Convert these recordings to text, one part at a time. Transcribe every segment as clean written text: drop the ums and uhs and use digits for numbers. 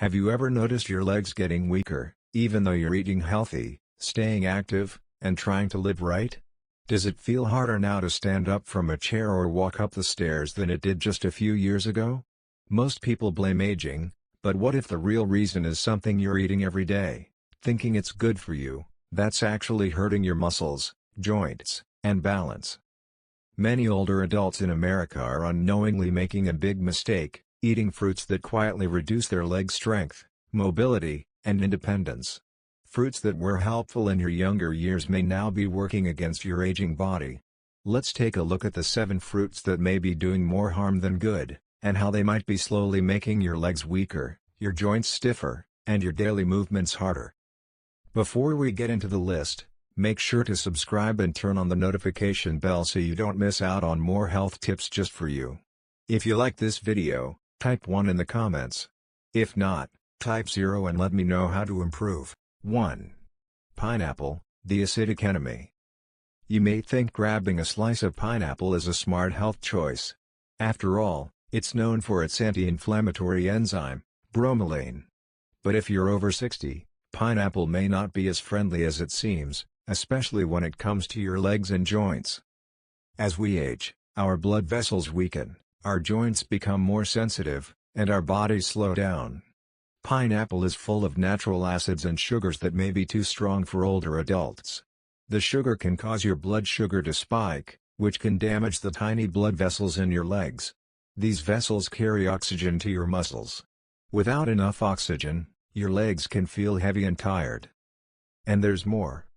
Have you ever noticed your legs getting weaker, even though you're eating healthy, staying active, and trying to live right? Does it feel harder now to stand up from a chair or walk up the stairs than it did just a few years ago? Most people blame aging, but what if the real reason is something you're eating every day, thinking it's good for you, that's actually hurting your muscles, joints, and balance? Many older adults in America are unknowingly making a big mistake, eating fruits that quietly reduce their leg strength, mobility, and independence. Fruits that were helpful in your younger years may now be working against your aging body. Let's take a look at the 7 fruits that may be doing more harm than good, and how they might be slowly making your legs weaker, your joints stiffer, and your daily movements harder. Before we get into the list, make sure to subscribe and turn on the notification bell so you don't miss out on more health tips just for you. If you like this video, type 1 in the comments. If not, type 0 and let me know how to improve. 1. Pineapple, the acidic enemy. You may think grabbing a slice of pineapple is a smart health choice. After all, it's known for its anti-inflammatory enzyme, bromelain. But if you're over 60, pineapple may not be as friendly as it seems, especially when it comes to your legs and joints. As we age, our blood vessels weaken, our joints become more sensitive, and our bodies slow down. Pineapple is full of natural acids and sugars that may be too strong for older adults. The sugar can cause your blood sugar to spike, which can damage the tiny blood vessels in your legs. These vessels carry oxygen to your muscles. Without enough oxygen, your legs can feel heavy and tired. And there's more.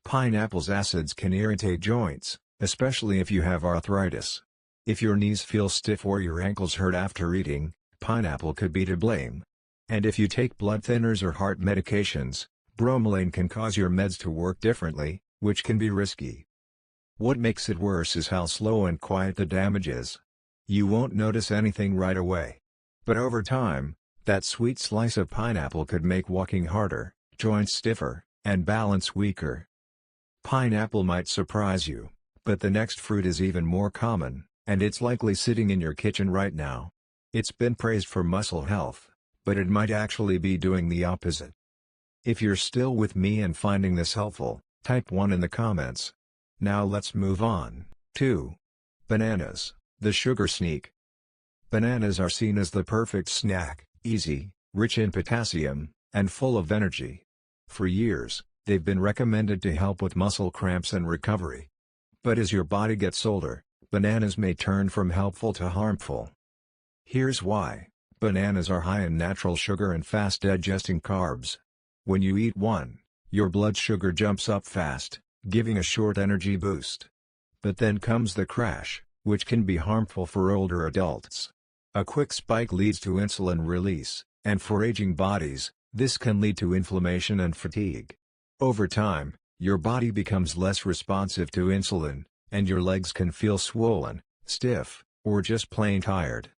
Pineapple's acids can irritate joints, especially if you have arthritis. If your knees feel stiff or your ankles hurt after eating, pineapple could be to blame. And if you take blood thinners or heart medications, bromelain can cause your meds to work differently, which can be risky. What makes it worse is how slow and quiet the damage is. You won't notice anything right away. But over time, that sweet slice of pineapple could make walking harder, joints stiffer, and balance weaker. Pineapple might surprise you, but the next fruit is even more common, and it's likely sitting in your kitchen right now. It's been praised for muscle health, but it might actually be doing the opposite. If you're still with me and finding this helpful, type 1 in the comments. Now let's move on. 2. Bananas, the sugar sneak. Bananas are seen as the perfect snack, easy, rich in potassium, and full of energy. For years, they've been recommended to help with muscle cramps and recovery. But as your body gets older, bananas may turn from helpful to harmful. Here's why. Bananas are high in natural sugar and fast-digesting carbs. When you eat one, your blood sugar jumps up fast, giving a short energy boost. But then comes the crash, which can be harmful for older adults. A quick spike leads to insulin release, and for aging bodies, this can lead to inflammation and fatigue. Over time, your body becomes less responsive to insulin, and your legs can feel swollen, stiff, or just plain tired.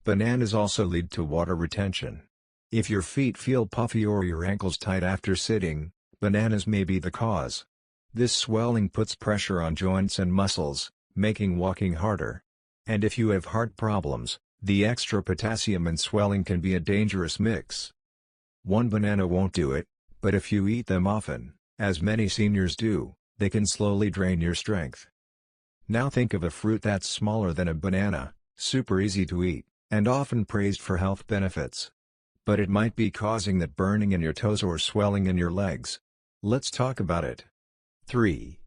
Bananas also lead to water retention. If your feet feel puffy or your ankles tight after sitting, bananas may be the cause. This swelling puts pressure on joints and muscles, making walking harder. And if you have heart problems, the extra potassium and swelling can be a dangerous mix. One banana won't do it, but if you eat them often, as many seniors do, they can slowly drain your strength. Now think of a fruit that's smaller than a banana, super easy to eat, and often praised for health benefits. But it might be causing that burning in your toes or swelling in your legs. Let's talk about it. 3.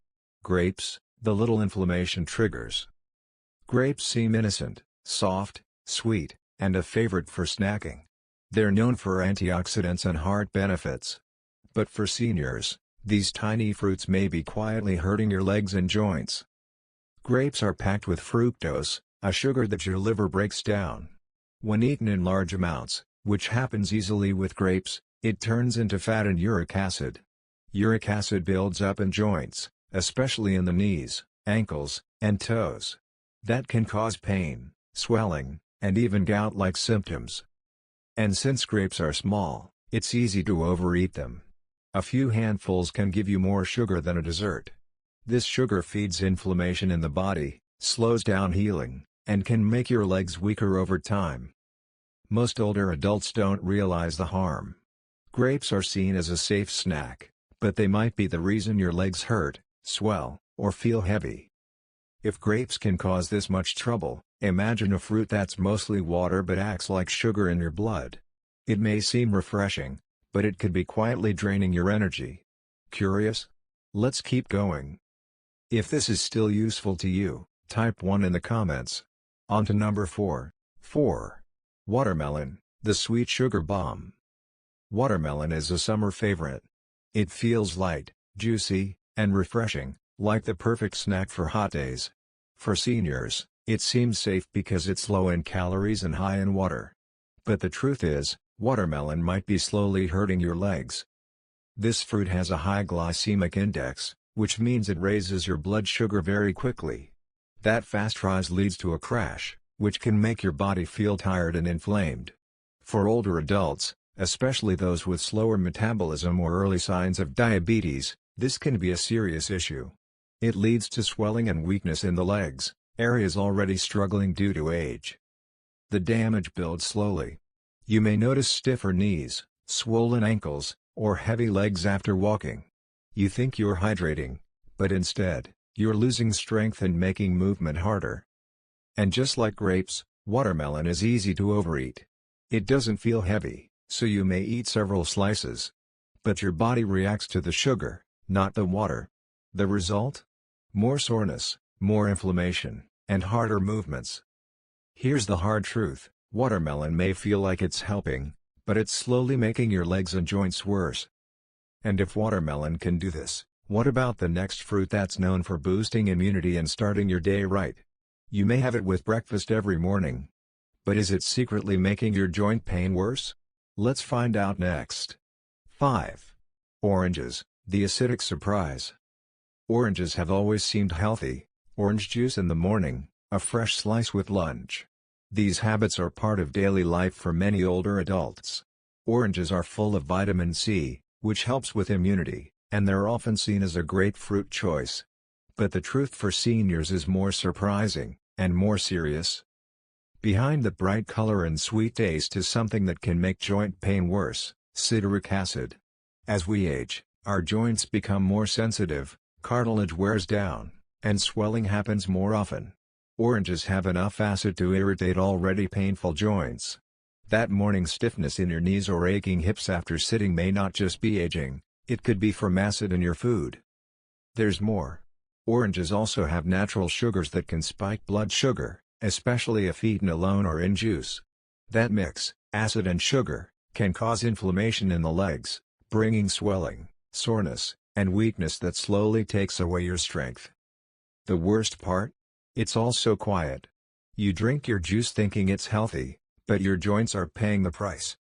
Grapes, the little inflammation triggers. Grapes seem innocent, soft, sweet, and a favorite for snacking. They're known for antioxidants and heart benefits. But for seniors, these tiny fruits may be quietly hurting your legs and joints. Grapes are packed with fructose, a sugar that your liver breaks down. When eaten in large amounts, which happens easily with grapes, it turns into fat and uric acid. Uric acid builds up in joints, especially in the knees, ankles, and toes. That can cause pain, swelling, and even gout-like symptoms. And since grapes are small, it's easy to overeat them. A few handfuls can give you more sugar than a dessert. This sugar feeds inflammation in the body, slows down healing, and can make your legs weaker over time. Most older adults don't realize the harm. Grapes are seen as a safe snack, but they might be the reason your legs hurt, swell, or feel heavy. If grapes can cause this much trouble, imagine a fruit that's mostly water but acts like sugar in your blood. It may seem refreshing, but it could be quietly draining your energy. Curious? Let's keep going. If this is still useful to you, type 1 in the comments. On to number 4. 4. Watermelon, the sweet sugar bomb. Watermelon is a summer favorite. It feels light, juicy, and refreshing, like the perfect snack for hot days. For seniors, it seems safe because it's low in calories and high in water. But the truth is, watermelon might be slowly hurting your legs. This fruit has a high glycemic index, which means it raises your blood sugar very quickly. That fast rise leads to a crash, which can make your body feel tired and inflamed. For older adults, especially those with slower metabolism or early signs of diabetes, this can be a serious issue. It leads to swelling and weakness in the legs, areas already struggling due to age. The damage builds slowly. You may notice stiffer knees, swollen ankles, or heavy legs after walking. You think you're hydrating, but instead, you're losing strength and making movement harder. And just like grapes, watermelon is easy to overeat. It doesn't feel heavy, so you may eat several slices. But your body reacts to the sugar, not the water. The result? More soreness, more inflammation, and harder movements. Here's the hard truth, watermelon may feel like it's helping, but it's slowly making your legs and joints worse. And if watermelon can do this, what about the next fruit that's known for boosting immunity and starting your day right? You may have it with breakfast every morning. But is it secretly making your joint pain worse? Let's find out next. 5. Oranges, the acidic surprise. Oranges have always seemed healthy. Orange juice in the morning, a fresh slice with lunch. These habits are part of daily life for many older adults. Oranges are full of vitamin C, which helps with immunity, and they're often seen as a great fruit choice. But the truth for seniors is more surprising, and more serious. Behind the bright color and sweet taste is something that can make joint pain worse: citric acid. As we age, our joints become more sensitive, cartilage wears down, and swelling happens more often. Oranges have enough acid to irritate already painful joints. That morning stiffness in your knees or aching hips after sitting may not just be aging, it could be from acid in your food. There's more. Oranges also have natural sugars that can spike blood sugar, especially if eaten alone or in juice. That mix, acid and sugar, can cause inflammation in the legs, bringing swelling, soreness, and weakness that slowly takes away your strength. The worst part? It's all so quiet. You drink your juice thinking it's healthy, but your joints are paying the price.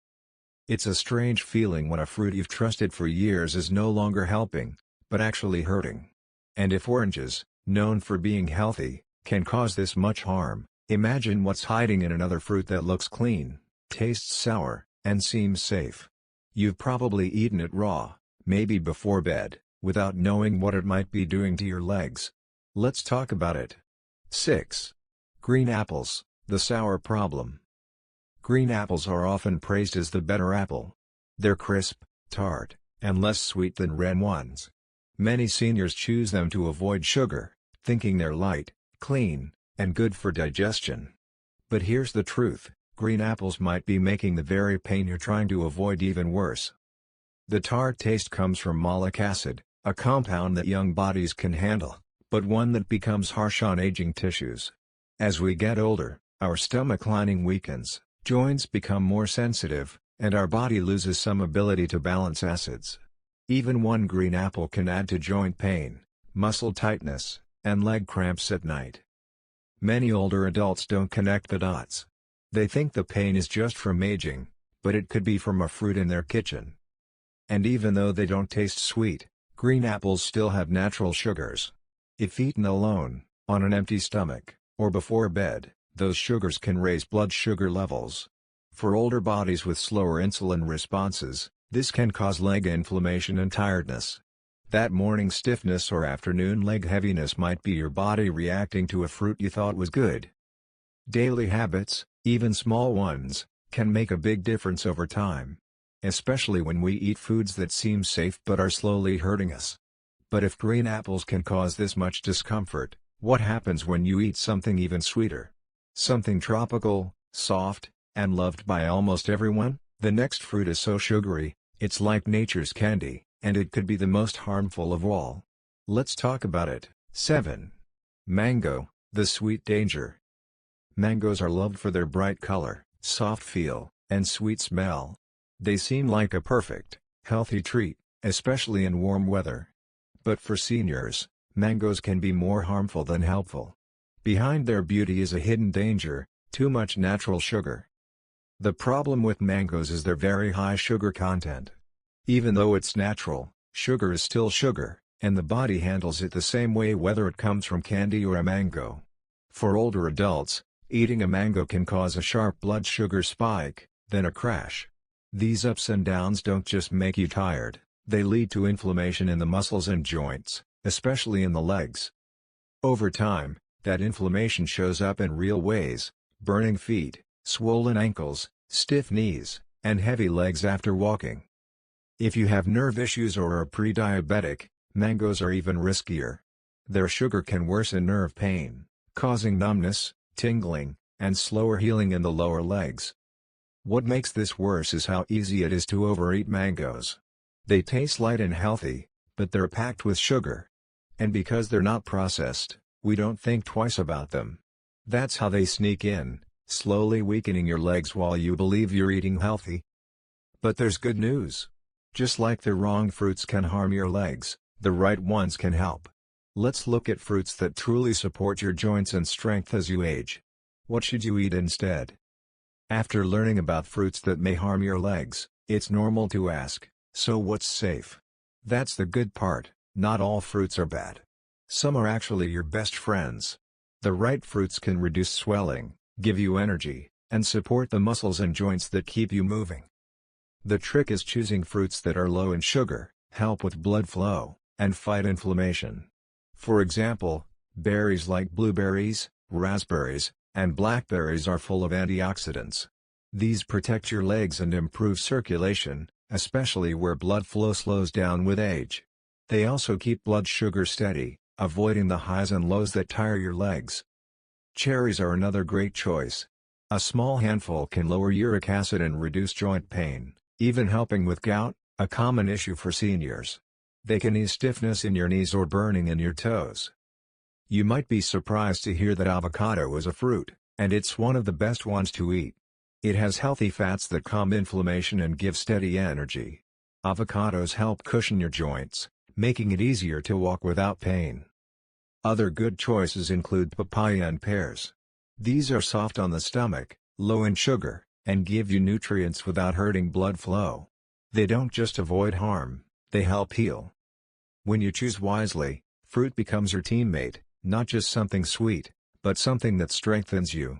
It's a strange feeling when a fruit you've trusted for years is no longer helping, but actually hurting. And if oranges, known for being healthy, can cause this much harm, imagine what's hiding in another fruit that looks clean, tastes sour, and seems safe. You've probably eaten it raw, maybe before bed, without knowing what it might be doing to your legs. Let's talk about it. 6. Green apples, the sour problem. Green apples are often praised as the better apple. They're crisp, tart, and less sweet than red ones. Many seniors choose them to avoid sugar, thinking they're light, clean, and good for digestion. But here's the truth, green apples might be making the very pain you're trying to avoid even worse. The tart taste comes from malic acid, a compound that young bodies can handle, but one that becomes harsh on aging tissues. As we get older, our stomach lining weakens, joints become more sensitive, and our body loses some ability to balance acids. Even one green apple can add to joint pain, muscle tightness, and leg cramps at night. Many older adults don't connect the dots. They think the pain is just from aging, but it could be from a fruit in their kitchen. And even though they don't taste sweet, green apples still have natural sugars. If eaten alone, on an empty stomach, or before bed, those sugars can raise blood sugar levels. For older bodies with slower insulin responses, this can cause leg inflammation and tiredness. That morning stiffness or afternoon leg heaviness might be your body reacting to a fruit you thought was good. Daily habits, even small ones, can make a big difference over time. Especially when we eat foods that seem safe but are slowly hurting us. But if green apples can cause this much discomfort, what happens when you eat something even sweeter? Something tropical, soft, and loved by almost everyone? The next fruit is so sugary, it's like nature's candy, and it could be the most harmful of all. Let's talk about it. 7. Mango, the sweet danger. Mangoes are loved for their bright color, soft feel, and sweet smell. They seem like a perfect, healthy treat, especially in warm weather. But for seniors, mangoes can be more harmful than helpful. Behind their beauty is a hidden danger: too much natural sugar. The problem with mangoes is their very high sugar content. Even though it's natural, sugar is still sugar, and the body handles it the same way whether it comes from candy or a mango. For older adults, eating a mango can cause a sharp blood sugar spike, then a crash. These ups and downs don't just make you tired, they lead to inflammation in the muscles and joints, especially in the legs. Over time, that inflammation shows up in real ways: burning feet, swollen ankles, stiff knees, and heavy legs after walking. If you have nerve issues or are pre-diabetic, mangoes are even riskier. Their sugar can worsen nerve pain, causing numbness, tingling, and slower healing in the lower legs. What makes this worse is how easy it is to overeat mangoes. They taste light and healthy, but they're packed with sugar. And because they're not processed, we don't think twice about them. That's how they sneak in, slowly weakening your legs while you believe you're eating healthy. But there's good news. Just like the wrong fruits can harm your legs, the right ones can help. Let's look at fruits that truly support your joints and strength as you age. What should you eat instead? After learning about fruits that may harm your legs, it's normal to ask, so what's safe? That's the good part: not all fruits are bad. Some are actually your best friends. The right fruits can reduce swelling, give you energy, and support the muscles and joints that keep you moving. The trick is choosing fruits that are low in sugar, help with blood flow, and fight inflammation. For example, berries like blueberries, raspberries, and blackberries are full of antioxidants. These protect your legs and improve circulation, especially where blood flow slows down with age. They also keep blood sugar steady, avoiding the highs and lows that tire your legs. Cherries are another great choice. A small handful can lower uric acid and reduce joint pain, even helping with gout, a common issue for seniors. They can ease stiffness in your knees or burning in your toes. You might be surprised to hear that avocado is a fruit, and it's one of the best ones to eat. It has healthy fats that calm inflammation and give steady energy. Avocados help cushion your joints, making it easier to walk without pain. Other good choices include papaya and pears. These are soft on the stomach, low in sugar, and give you nutrients without hurting blood flow. They don't just avoid harm, they help heal. When you choose wisely, fruit becomes your teammate, not just something sweet, but something that strengthens you.